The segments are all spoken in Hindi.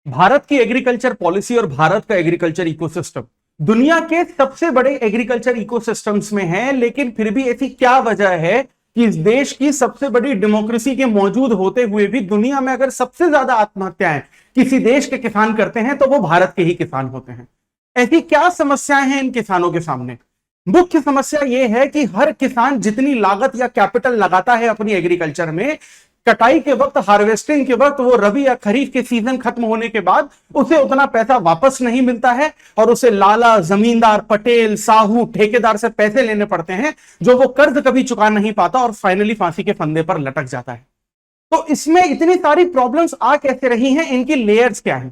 भारत की एग्रीकल्चर पॉलिसी और भारत का एग्रीकल्चर इकोसिस्टम दुनिया के सबसे बड़े एग्रीकल्चर इकोसिस्टम्स में है, लेकिन फिर भी ऐसी क्या वजह है कि इस देश की सबसे बड़ी डेमोक्रेसी के मौजूद होते हुए भी दुनिया में अगर सबसे ज्यादा आत्महत्याएं किसी देश के किसान करते हैं तो वो भारत के ही किसान होते हैं। ऐसी क्या समस्याएं हैं इन किसानों के सामने? मुख्य समस्या यह है कि हर किसान जितनी लागत या कैपिटल लगाता है अपनी एग्रीकल्चर में, कटाई के वक्त, हार्वेस्टिंग के वक्त, वो रबी या खरीफ के सीजन खत्म होने के बाद उसे उतना पैसा वापस नहीं मिलता है और उसे लाला, जमींदार, पटेल, साहू, ठेकेदार से पैसे लेने पड़ते हैं जो वो कर्ज कभी चुका नहीं पाता और फाइनली फांसी के फंदे पर लटक जाता है। तो इसमें इतनी सारी प्रॉब्लम्स आ कैसे रही हैं? इनकी लेयर्स क्या है?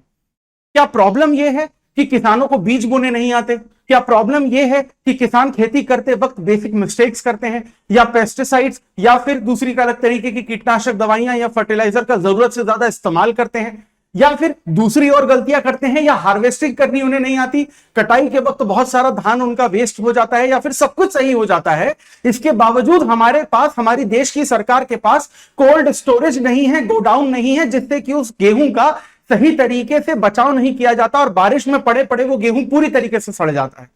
क्या प्रॉब्लम यह है कि किसानों को बीज बोने नहीं आते? क्या प्रॉब्लम यह है कि किसान खेती करते वक्त बेसिक मिस्टेक्स करते हैं, या पेस्टिसाइड्स या फिर दूसरी अलग तरीके की कीटनाशक दवाइयां या फर्टिलाइजर का जरूरत से ज्यादा इस्तेमाल करते हैं, या फिर दूसरी और गलतियां करते हैं, या हार्वेस्टिंग करनी उन्हें नहीं आती, कटाई के वक्त बहुत सारा धान उनका वेस्ट हो जाता है, या फिर सब कुछ सही हो जाता है, इसके बावजूद हमारे पास, हमारी देश की सरकार के पास कोल्ड स्टोरेज नहीं है, गोडाउन नहीं है, जिससे कि उस गेहूं का सही तरीके से बचाव नहीं किया जाता और बारिश में पड़े पड़े वो गेहूं पूरी तरीके से सड़ जाता है।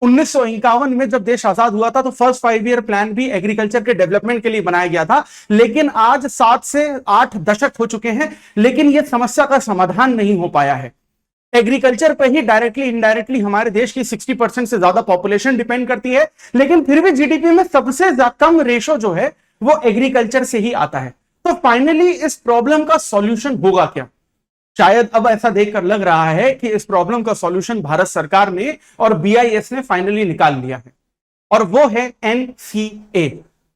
1951 में जब देश आजाद हुआ था तो फर्स्ट 5 ईयर प्लान भी एग्रीकल्चर के डेवलपमेंट के लिए बनाया गया था, लेकिन आज 7 से 8 दशक हो चुके हैं, लेकिन यह समस्या का समाधान नहीं हो पाया है। एग्रीकल्चर पर ही डायरेक्टली इनडायरेक्टली हमारे देश की 60% से ज्यादा पॉपुलेशन डिपेंड करती है, लेकिन फिर भी जीडीपी में सबसे कम रेशो जो है वो एग्रीकल्चर से ही आता है। तो फाइनली इस प्रॉब्लम का सॉल्यूशन होगा क्या? शायद अब ऐसा देखकर लग रहा है कि इस प्रॉब्लम का सॉल्यूशन भारत सरकार ने और बीआईएस ने फाइनली निकाल लिया है, और वो है NCA,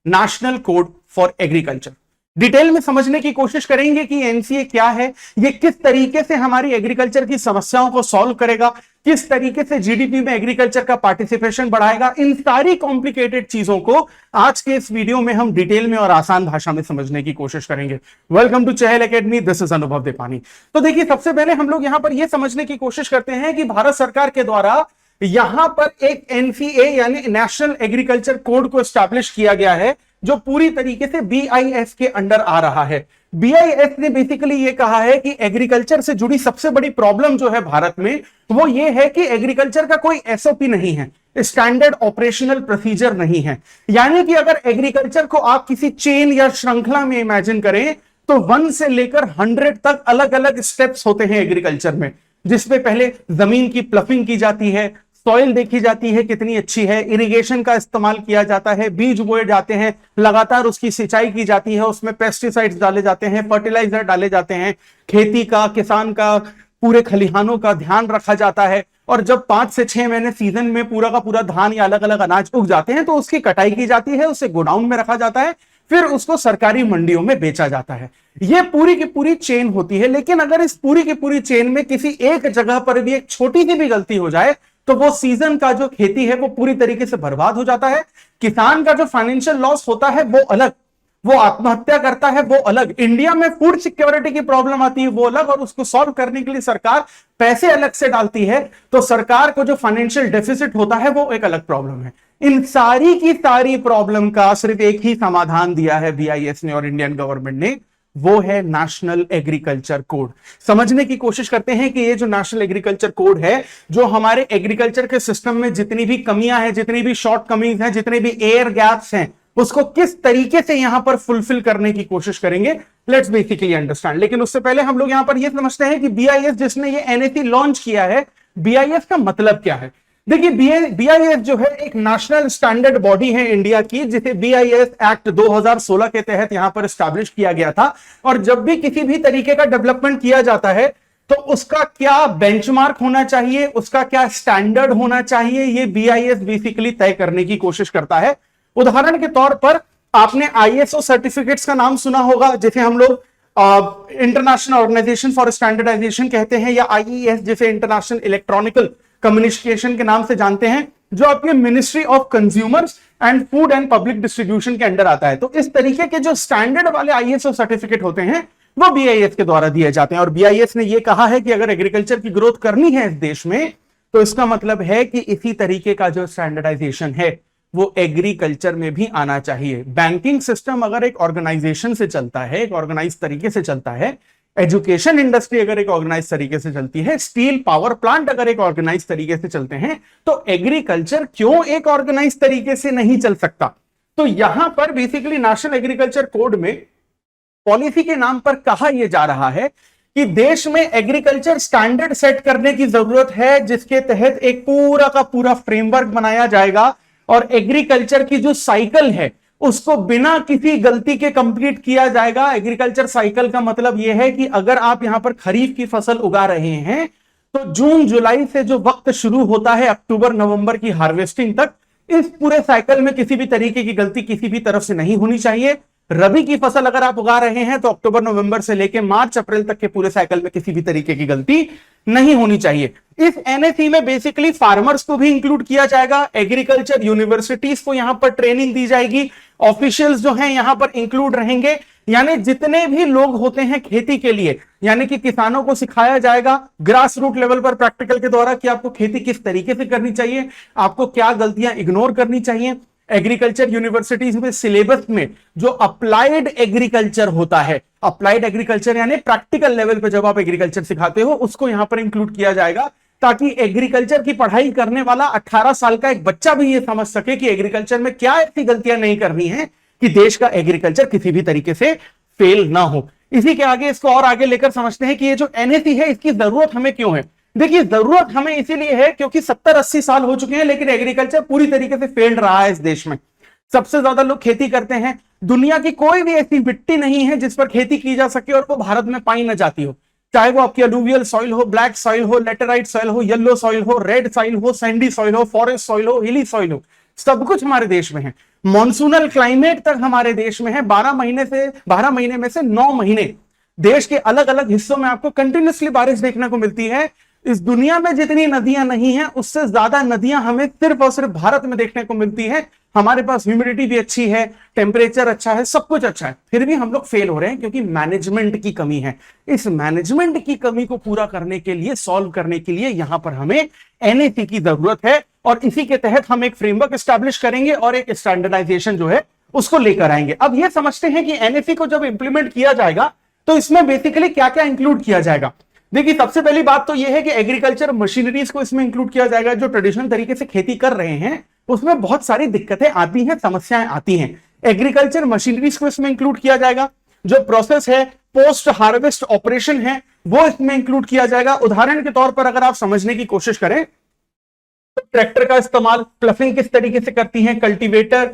national code for agriculture. Detail में समझने की कोशिश करेंगे कि एनसीए क्या है, ये किस तरीके से हमारी एग्रीकल्चर की समस्याओं को सॉल्व करेगा, किस तरीके से जीडीपी में एग्रीकल्चर का पार्टिसिपेशन बढ़ाएगा। इन सारी कॉम्प्लिकेटेड चीजों को आज के इस वीडियो में हम डिटेल में और आसान भाषा में समझने की कोशिश करेंगे। Welcome to Chahal academy, this is Anubhav Depani. तो देखिए, सबसे पहले हम लोग यहां पर यह समझने की कोशिश करते हैं कि भारत सरकार के द्वारा यहां पर एक एनसीए यानी नेशनल एग्रीकल्चर कोड को एस्टैब्लिश किया गया है, जो पूरी तरीके से बीआईएस के अंडर आ रहा है। बीआईएस ने बेसिकली ये कहा है कि एग्रीकल्चर से जुड़ी सबसे बड़ी प्रॉब्लम जो है भारत में, वो ये है कि एग्रीकल्चर का कोई एसओपी नहीं है, स्टैंडर्ड ऑपरेशनल प्रोसीजर नहीं है। यानी कि अगर एग्रीकल्चर को आप किसी चेन या श्रृंखला में इमेजिन करें तो 1 से लेकर 100 तक अलग अलग स्टेप्स होते हैं एग्रीकल्चर में, जिसमें पहले जमीन की प्लफिंग की जाती है, सॉइल देखी जाती है कितनी अच्छी है, इरिगेशन का इस्तेमाल किया जाता है, बीज बोए जाते हैं, लगातार उसकी सिंचाई की जाती है, उसमें पेस्टिसाइड्स डाले जाते हैं, फर्टिलाइजर डाले जाते हैं, खेती का, किसान का, पूरे खलिहानों का ध्यान रखा जाता है, और जब 5 से 6 महीने सीजन में पूरा का पूरा धान या अलग अलग अनाज उग जाते हैं तो उसकी कटाई की जाती है, उसे गोडाउन में रखा जाता है, फिर उसको सरकारी मंडियों में बेचा जाता है। यह पूरी की पूरी चेन होती है। लेकिन अगर इस पूरी की पूरी चेन में किसी एक जगह पर भी एक छोटी सी भी गलती हो जाए तो वो सीजन का जो खेती है वो पूरी तरीके से बर्बाद हो जाता है। किसान का जो फाइनेंशियल लॉस होता है वो अलग, वो आत्महत्या करता है वो अलग, इंडिया में फूड सिक्योरिटी की प्रॉब्लम आती है वो अलग, और उसको सॉल्व करने के लिए सरकार पैसे अलग से डालती है, तो सरकार को जो फाइनेंशियल डेफिसिट होता है वो एक अलग प्रॉब्लम है। इन सारी की सारी प्रॉब्लम का सिर्फ एक ही समाधान दिया है बीआईएस ने और इंडियन गवर्नमेंट ने, वो है नेशनल एग्रीकल्चर कोड। समझने की कोशिश करते हैं कि ये जो नेशनल एग्रीकल्चर कोड है, जो हमारे एग्रीकल्चर के सिस्टम में जितनी भी कमियां हैं, जितनी भी शॉर्ट कमीज हैं, जितने भी एयर गैप्स हैं, उसको किस तरीके से यहां पर फुलफिल करने की कोशिश करेंगे। Let's basically understand. लेकिन उससे पहले हम लोग यहां पर यह समझते हैं कि बीआईएस जिसने ये एनएसी लॉन्च किया है, बीआईएस का मतलब क्या है। देखिए, बीआईएस जो है एक नेशनल स्टैंडर्ड बॉडी है इंडिया की, जिसे बीआईएस एक्ट 2016 के तहत यहां पर एस्टैब्लिश किया गया था। और जब भी किसी भी तरीके का डेवलपमेंट किया जाता है तो उसका क्या बेंचमार्क होना चाहिए, उसका क्या स्टैंडर्ड होना चाहिए, ये बीआईएस बेसिकली तय करने की कोशिश करता है। उदाहरण के तौर पर आपने आईएसओ सर्टिफिकेट्स का नाम सुना होगा, जिसे हम लोग इंटरनेशनल ऑर्गेनाइजेशन फॉर स्टैंडर्डाइजेशन कहते हैं, या आईईएस जिसे इंटरनेशनल इलेक्ट्रॉनिकल कम्युनिकेशन के नाम से जानते हैं, जो आपके ministry of consumers and food and public distribution के अंडर आता है। तो इस तरीके के जो स्टैंडर्ड वाले आईएसओ सर्टिफिकेट होते हैं वो बीआईएस के द्वारा दिए जाते हैं। और बीआईएस ने यह कहा है कि अगर एग्रीकल्चर की ग्रोथ करनी है इस देश में, तो इसका मतलब है कि इसी तरीके का जो स्टैंडर्डाइजेशन है वो एग्रीकल्चर में भी आना चाहिए। बैंकिंग सिस्टम अगर एक ऑर्गेनाइजेशन से चलता है, एक ऑर्गेनाइज तरीके से चलता है, एजुकेशन इंडस्ट्री अगर एक ऑर्गेनाइज तरीके से चलती है, स्टील पावर प्लांट अगर एक ऑर्गेनाइज तरीके से चलते हैं, तो एग्रीकल्चर क्यों एक ऑर्गेनाइज तरीके से नहीं चल सकता? तो यहां पर बेसिकली नेशनल एग्रीकल्चर कोड में पॉलिसी के नाम पर कहा यह जा रहा है कि देश में एग्रीकल्चर स्टैंडर्ड सेट करने की जरूरत है, जिसके तहत एक पूरा का पूरा फ्रेमवर्क बनाया जाएगा और एग्रीकल्चर की जो साइकिल है उसको बिना किसी गलती के कंप्लीट किया जाएगा। एग्रीकल्चर साइकिल का मतलब यह है कि अगर आप यहां पर खरीफ की फसल उगा रहे हैं तो जून जुलाई से जो वक्त शुरू होता है अक्टूबर नवंबर की हार्वेस्टिंग तक, इस पूरे साइकिल में किसी भी तरीके की गलती किसी भी तरफ से नहीं होनी चाहिए। रबी की फसल अगर आप उगा रहे हैं तो अक्टूबर नवंबर से लेकर मार्च अप्रैल तक के पूरे साइकिल में किसी भी तरीके की गलती नहीं होनी चाहिए। इस एनएसी में बेसिकली फार्मर्स को भी इंक्लूड किया जाएगा, एग्रीकल्चर यूनिवर्सिटीज को यहां पर ट्रेनिंग दी जाएगी, ऑफिशियल्स जो हैं यहां पर इंक्लूड रहेंगे, यानी जितने भी लोग होते हैं खेती के लिए, यानी कि किसानों को सिखाया जाएगा ग्रास रूट लेवल पर प्रैक्टिकल के द्वारा कि आपको खेती किस तरीके से करनी चाहिए, आपको क्या गलतियां इग्नोर करनी चाहिए। एग्रीकल्चर यूनिवर्सिटीज में सिलेबस में जो अप्लाइड एग्रीकल्चर होता है, अप्लाइड एग्रीकल्चर यानी प्रैक्टिकल लेवल पे जब आप एग्रीकल्चर सिखाते हो, उसको यहां पर इंक्लूड किया जाएगा ताकि एग्रीकल्चर की पढ़ाई करने वाला 18 साल का एक बच्चा भी यह समझ सके कि एग्रीकल्चर में क्या ऐसी गलतियां नहीं करनी है कि देश का एग्रीकल्चर किसी भी तरीके से फेल ना हो। इसी के आगे इसको और आगे लेकर समझते हैं कि ये जो एनएसी है इसकी जरूरत हमें क्यों है। देखिए, जरूरत हमें इसीलिए है क्योंकि 70-80 साल हो चुके हैं लेकिन एग्रीकल्चर पूरी तरीके से फेल रहा है इस देश में। सबसे ज्यादा लोग खेती करते हैं, दुनिया की कोई भी ऐसी मिट्टी नहीं है जिस पर खेती की जा सके और वो भारत में पाई ना जाती हो, चाहे वो आपकी अलूवियल सॉइल हो, ब्लैक सॉइल हो, लेटेराइट सॉइल हो, येलो सॉइल हो, रेड सॉइल हो, सैंडी सॉइल हो, फॉरेस्ट सॉइल हो, हिली सॉइल हो, सब कुछ हमारे देश में है। मॉनसूनल क्लाइमेट तक हमारे देश में है। 12 महीने में से 9 महीने देश के अलग अलग हिस्सों में आपको कंटिन्यूसली बारिश देखने को मिलती है। इस दुनिया में जितनी नदियां नहीं हैं उससे ज्यादा नदियां हमें सिर्फ और सिर्फ भारत में देखने को मिलती है। हमारे पास ह्यूमिडिटी भी अच्छी है, टेम्परेचर अच्छा है, सब कुछ अच्छा है, फिर भी हम लोग फेल हो रहे हैं क्योंकि मैनेजमेंट की कमी है। इस मैनेजमेंट की कमी को पूरा करने के लिए, सॉल्व करने के लिए यहां पर हमें एनएसी की जरूरत है और इसी के तहत हम एक फ्रेमवर्क एस्टैब्लिश करेंगे और एक स्टैंडर्डाइजेशन जो है उसको लेकर आएंगे। अब ये समझते हैं कि एनएसी को जब इंप्लीमेंट किया जाएगा तो इसमें बेसिकली क्या क्या इंक्लूड किया जाएगा। देखिए, सबसे पहली बात तो यह है कि एग्रीकल्चर मशीनरीज को इसमें इंक्लूड किया जाएगा। जो ट्रेडिशनल तरीके से खेती कर रहे हैं उसमें बहुत सारी दिक्कतें आती हैं, समस्याएं आती हैं। एग्रीकल्चर मशीनरीज को इसमें इंक्लूड किया जाएगा। जो प्रोसेस है, पोस्ट हार्वेस्ट ऑपरेशन है, वो इसमें इंक्लूड किया जाएगा। उदाहरण के तौर पर अगर आप समझने की कोशिश करें तो ट्रैक्टर का इस्तेमाल प्लफिंग किस तरीके से करती है, cultivator,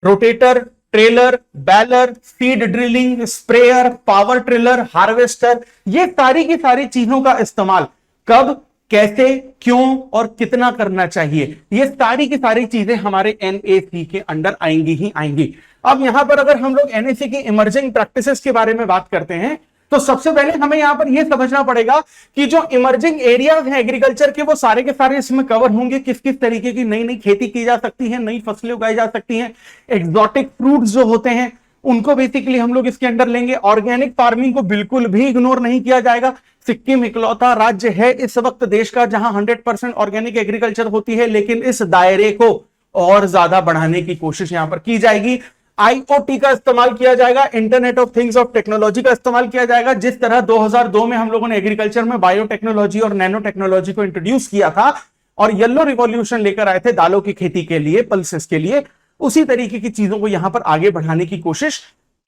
rotator, trailer, Balor, seed drilling, sprayer, power ट्रिलर, harvester, ये सारी की सारी चीजों का इस्तेमाल कब, कैसे, क्यों और कितना करना चाहिए, ये सारी की सारी चीजें हमारे एनएसी के अंडर आएंगी ही आएंगी। अब यहां पर अगर हम लोग एनएसी की इमर्जिंग प्रैक्टिसेस के बारे में बात करते हैं तो सबसे पहले हमें यहां पर यह समझना पड़ेगा कि जो इमर्जिंग एरियाज हैं एग्रीकल्चर के, वो सारे के सारे इसमें कवर होंगे। किस किस तरीके की नई नई खेती की जा सकती है, नई फसलें उगाई जा सकती हैं, एक्सोटिक फ्रूट्स जो होते हैं उनको बेसिकली हम लोग इसके अंडर लेंगे। ऑर्गेनिक फार्मिंग को बिल्कुल भी इग्नोर नहीं किया जाएगा। सिक्किम इकलौता राज्य है इस वक्त देश का जहां 100% ऑर्गेनिक एग्रीकल्चर होती है, लेकिन इस दायरे को और ज्यादा बढ़ाने की कोशिश यहां पर की जाएगी। आईओटी का इस्तेमाल किया जाएगा, internet of things of technology का इस्तेमाल किया जाएगा। जिस तरह 2002 में हम लोगों ने एग्रीकल्चर में बायोटेक्नोलॉजी और नैनो टेक्नोलॉजी को इंट्रोड्यूस किया था और येलो रिवॉल्यूशन लेकर आए थे दालों की खेती के लिए, पल्सेस के लिए, उसी तरीके की चीजों को यहां पर आगे बढ़ाने की कोशिश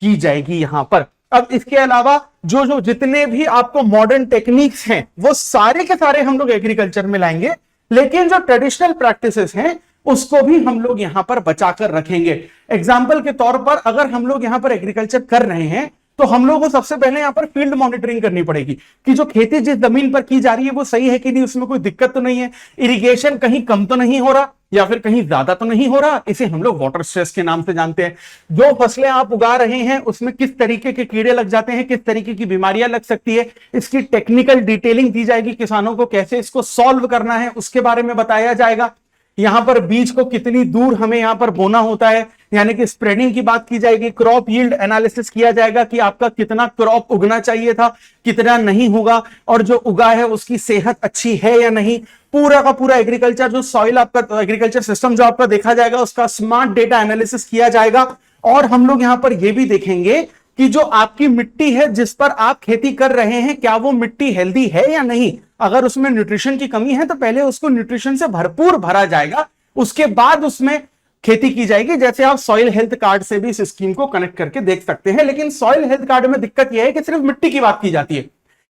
की जाएगी यहां पर। अब इसके अलावा जो जितने भी आपको मॉडर्न टेक्निक्स हैं वो सारे के सारे हम लोग एग्रीकल्चर में लाएंगे, लेकिन जो ट्रेडिशनल प्रैक्टिसेस हैं उसको भी हम लोग यहां पर बचाकर रखेंगे। एग्जाम्पल के तौर पर अगर हम लोग यहां पर एग्रीकल्चर कर रहे हैं तो हम लोगों को सबसे पहले यहां पर फील्ड मॉनिटरिंग करनी पड़ेगी कि जो खेती जिस जमीन पर की जा रही है वो सही है कि नहीं, उसमें कोई दिक्कत तो नहीं है, इरिगेशन कहीं कम तो नहीं हो रहा या फिर कहीं ज्यादा तो नहीं हो रहा। इसे हम लोग वाटर स्ट्रेस के नाम से जानते हैं। जो फसलें आप उगा रहे हैं उसमें किस तरीके के कीड़े लग जाते हैं, किस तरीके की बीमारियां लग सकती है, इसकी टेक्निकल डिटेलिंग दी जाएगी। किसानों को कैसे इसको सॉल्व करना है उसके बारे में बताया जाएगा। यहां पर बीज को कितनी दूर हमें यहां पर बोना होता है, यानी कि स्प्रेडिंग की बात की जाएगी। क्रॉप यील्ड एनालिसिस किया जाएगा कि आपका कितना क्रॉप उगना चाहिए था, कितना नहीं होगा, और जो उगा है उसकी सेहत अच्छी है या नहीं। पूरा का पूरा एग्रीकल्चर जो सॉइल आपका एग्रीकल्चर सिस्टम जो आपका देखा जाएगा उसका स्मार्ट डेटा एनालिसिस किया जाएगा। और हम लोग यहां पर यह भी देखेंगे कि जो आपकी मिट्टी है जिस पर आप खेती कर रहे हैं, क्या वो मिट्टी हेल्दी है या नहीं। अगर उसमें न्यूट्रिशन की कमी है तो पहले उसको न्यूट्रिशन से भरपूर भरा जाएगा, उसके बाद उसमें खेती की जाएगी। जैसे आप सॉइल हेल्थ कार्ड से भी इस स्कीम को कनेक्ट करके देख सकते हैं। लेकिन सॉइल हेल्थ कार्ड में दिक्कत यह है कि सिर्फ मिट्टी की बात की जाती है।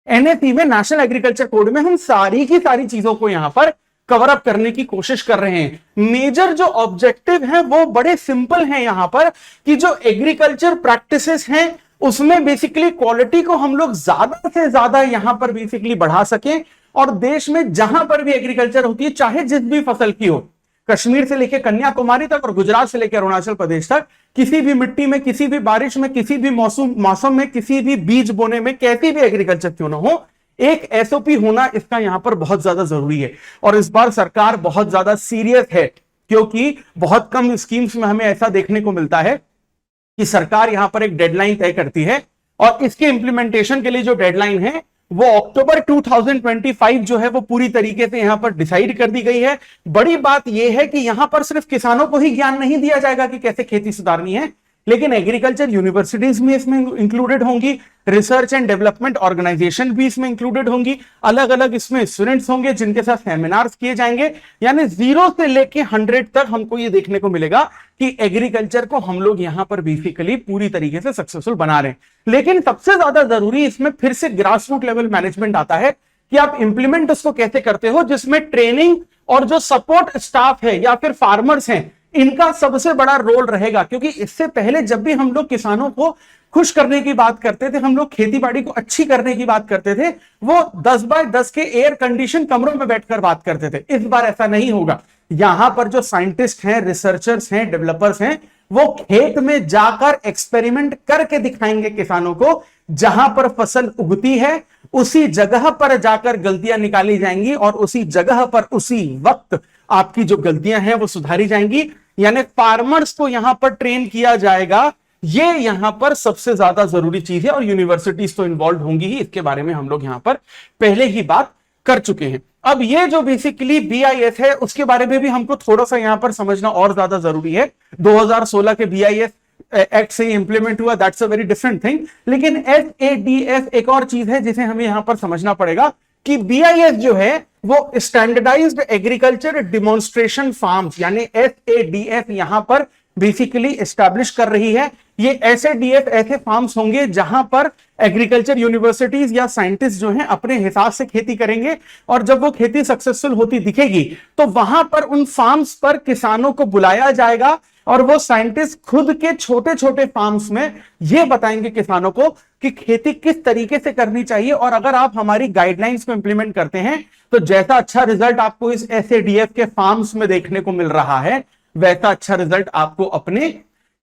एनएसी में, नेशनल एग्रीकल्चर कोड में, हम सारी की सारी चीजों को यहां पर कवर अप करने की कोशिश कर रहे हैं। मेजर जो ऑब्जेक्टिव हैं वो बड़े सिंपल हैं यहां पर, कि जो एग्रीकल्चर प्रैक्टिसेस हैं उसमें बेसिकली क्वालिटी को हम लोग ज्यादा से ज्यादा यहां पर बेसिकली बढ़ा सकें, और देश में जहां पर भी एग्रीकल्चर होती है, चाहे जिस भी फसल की हो, कश्मीर से लेकर कन्याकुमारी तक और गुजरात से लेकर अरुणाचल प्रदेश तक, किसी भी मिट्टी में, किसी भी बारिश में, किसी भी मौसम में, किसी भी बीज बोने में, कैसी भी एग्रीकल्चर क्यों ना हो, एक एसओपी होना इसका यहां पर बहुत ज्यादा जरूरी है। और इस बार सरकार बहुत ज्यादा सीरियस है, क्योंकि बहुत कम स्कीम्स में हमें ऐसा देखने को मिलता है कि सरकार यहां पर एक डेडलाइन तय करती है, और इसके इंप्लीमेंटेशन के लिए जो डेडलाइन है वो अक्टूबर 2025 जो है वो पूरी तरीके से यहां पर डिसाइड कर दी गई है। बड़ी बात यह है कि यहां पर सिर्फ किसानों को ही ज्ञान नहीं दिया जाएगा कि कैसे खेती सुधारनी है, लेकिन एग्रीकल्चर यूनिवर्सिटीज भी इसमें इंक्लूडेड होंगी, रिसर्च एंड डेवलपमेंट ऑर्गेनाइजेशन भी इसमें इंक्लूडेड होंगी, अलग अलग इसमें स्टूडेंट्स होंगे जिनके साथ सेमिनार्स किए जाएंगे। यानी 0 से लेके 100 तक हमको ये देखने को मिलेगा कि एग्रीकल्चर को हम लोग यहां पर बेसिकली पूरी तरीके से सक्सेसफुल बना रहे हैं। लेकिन सबसे ज्यादा जरूरी इसमें फिर से ग्रास रूट लेवल मैनेजमेंट आता है, कि आप इंप्लीमेंट उसको कैसे करते हो, जिसमें ट्रेनिंग और जो सपोर्ट स्टाफ है या फिर फार्मर्स हैं, इनका सबसे बड़ा रोल रहेगा। क्योंकि इससे पहले जब भी हम लोग किसानों को खुश करने की बात करते थे, हम लोग खेती बाड़ी को अच्छी करने की बात करते थे, वो 10 बाय 10 के एयर कंडीशन कमरों में बैठकर बात करते थे। इस बार ऐसा नहीं होगा। यहां पर जो साइंटिस्ट हैं, रिसर्चर्स हैं, डेवलपर्स हैं, वो खेत में जाकर एक्सपेरिमेंट करके दिखाएंगे किसानों को। जहां पर फसल उगती है उसी जगह पर जाकर गलतियां निकाली जाएंगी, और उसी जगह पर उसी वक्त आपकी जो गलतियां हैं वो सुधारी जाएंगी। यानी फार्मर्स को यहां पर ट्रेन किया जाएगा, ये यहां पर सबसे ज्यादा जरूरी चीज है। और यूनिवर्सिटीज तो इन्वॉल्व होंगी ही, इसके बारे में हम लोग यहां पर पहले ही बात कर चुके हैं। अब ये जो बेसिकली बीआईएस है उसके बारे में भी हमको थोड़ा सा यहां पर समझना और ज्यादा जरूरी है। 2016 के बीआईएस एक्ट से इंप्लीमेंट हुआ, that's a very different thing. लेकिन एसएडीएफ एक और चीज है जिसे हमें यहां पर समझना पड़ेगा, कि बीआईएस जो है वो स्टैंडर्डाइज्ड एग्रीकल्चर डिमॉन्स्ट्रेशन फार्म्स, यानी एसएडीएफ यहां पर बेसिकली एस्टैब्लिश कर रही है। ये एसएडीएफ ऐसे फार्म्स होंगे जहां पर एग्रीकल्चर यूनिवर्सिटीज या साइंटिस्ट जो हैं अपने हिसाब से खेती करेंगे, और जब वो खेती सक्सेसफुल होती दिखेगी तो वहां पर उन फार्म्स पर किसानों को बुलाया जाएगा, और वो साइंटिस्ट खुद के छोटे छोटे फार्म्स में ये बताएंगे किसानों को कि खेती किस तरीके से करनी चाहिए। और अगर आप हमारी गाइडलाइंस को इंप्लीमेंट करते हैं तो जैसा अच्छा रिजल्ट आपको इस एसएडीएफ के फार्म्स में देखने को मिल रहा है, वैसा अच्छा रिजल्ट आपको अपने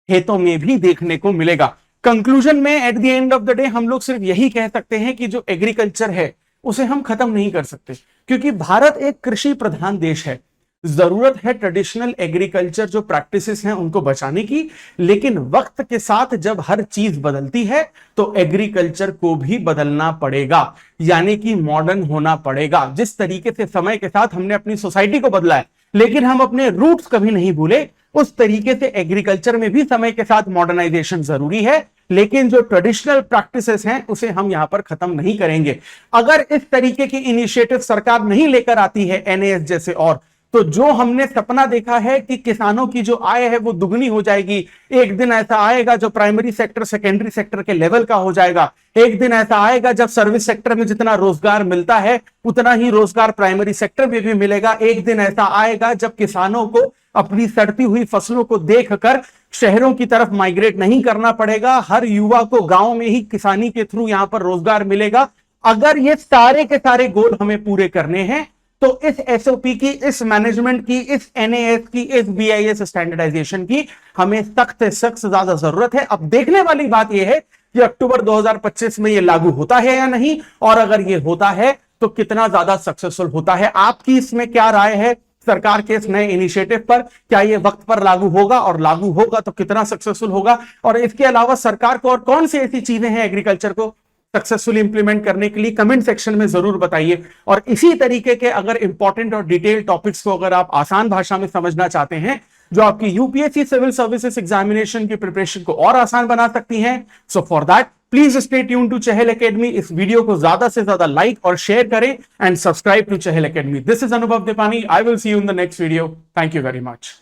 खेतों में भी देखने को मिलेगा। कंक्लूजन में at the end of the day हम लोग सिर्फ यही कह सकते हैं कि जो एग्रीकल्चर है उसे हम खत्म नहीं कर सकते, क्योंकि भारत एक कृषि प्रधान देश है। जरूरत है ट्रेडिशनल एग्रीकल्चर जो प्रैक्टिसेस हैं उनको बचाने की, लेकिन वक्त के साथ जब हर चीज बदलती है तो एग्रीकल्चर को भी बदलना पड़ेगा, यानी कि मॉडर्न होना पड़ेगा। जिस तरीके से समय के साथ हमने अपनी सोसाइटी को बदला है, लेकिन हम अपने रूट्स कभी नहीं भूले, उस तरीके से एग्रीकल्चर में भी समय के साथ मॉडर्नाइजेशन जरूरी है। लेकिन जो ट्रेडिशनल प्रैक्टिसेस हैं उसे हम यहां पर खत्म नहीं करेंगे। अगर इस तरीके की इनिशिएटिव सरकार नहीं लेकर आती है एनएएस जैसे, और तो जो हमने सपना देखा है कि किसानों की जो आय है वो दुगनी हो जाएगी, एक दिन ऐसा आएगा जो प्राइमरी सेक्टर सेकेंडरी सेक्टर के लेवल का हो जाएगा। एक दिन ऐसा आएगा जब सर्विस सेक्टर में जितना रोजगार मिलता है उतना ही रोजगार प्राइमरी सेक्टर में भी मिलेगा। एक दिन ऐसा आएगा जब किसानों को अपनी सड़ती हुई फसलों को देखकर शहरों की तरफ माइग्रेट नहीं करना पड़ेगा, हर युवा को गांव में ही किसानी के थ्रू यहां पर रोजगार मिलेगा। अगर ये सारे के सारे गोल हमें पूरे करने हैं तो इस एसओपी की, इस मैनेजमेंट की, इस एनएएस की, इस बीआईएस स्टैंडर्डाइजेशन की हमें सख्त से सख्त ज्यादा जरूरत है। अब देखने वाली बात यह है कि अक्टूबर 2025 में यह लागू होता है या नहीं, और अगर यह होता है तो कितना ज्यादा सक्सेसफुल होता है। आपकी इसमें क्या राय है सरकार के इस नए इनिशिएटिव पर? क्या यह वक्त पर लागू होगा, और लागू होगा तो कितना सक्सेसफुल होगा? और इसके अलावा सरकार को और कौन सी ऐसी चीजें हैं एग्रीकल्चर को सक्सेसफुली इंप्लीमेंट करने के लिए, कमेंट सेक्शन में जरूर बताइए। और इसी तरीके के अगर इंपॉर्टेंट और डिटेल टॉपिक्स को अगर आप आसान भाषा में समझना चाहते हैं जो आपकी यूपीएससी सिविल सर्विसेज एग्जामिनेशन की प्रिपरेशन को और आसान बना सकती हैं। So for that please stay tune to Chahal academy. इस वीडियो को ज्यादा से ज्यादा लाइक और शेयर करें and subscribe to Chahal academy. This is Anubhav Deepani. I will see you in the next video. Thank you very much.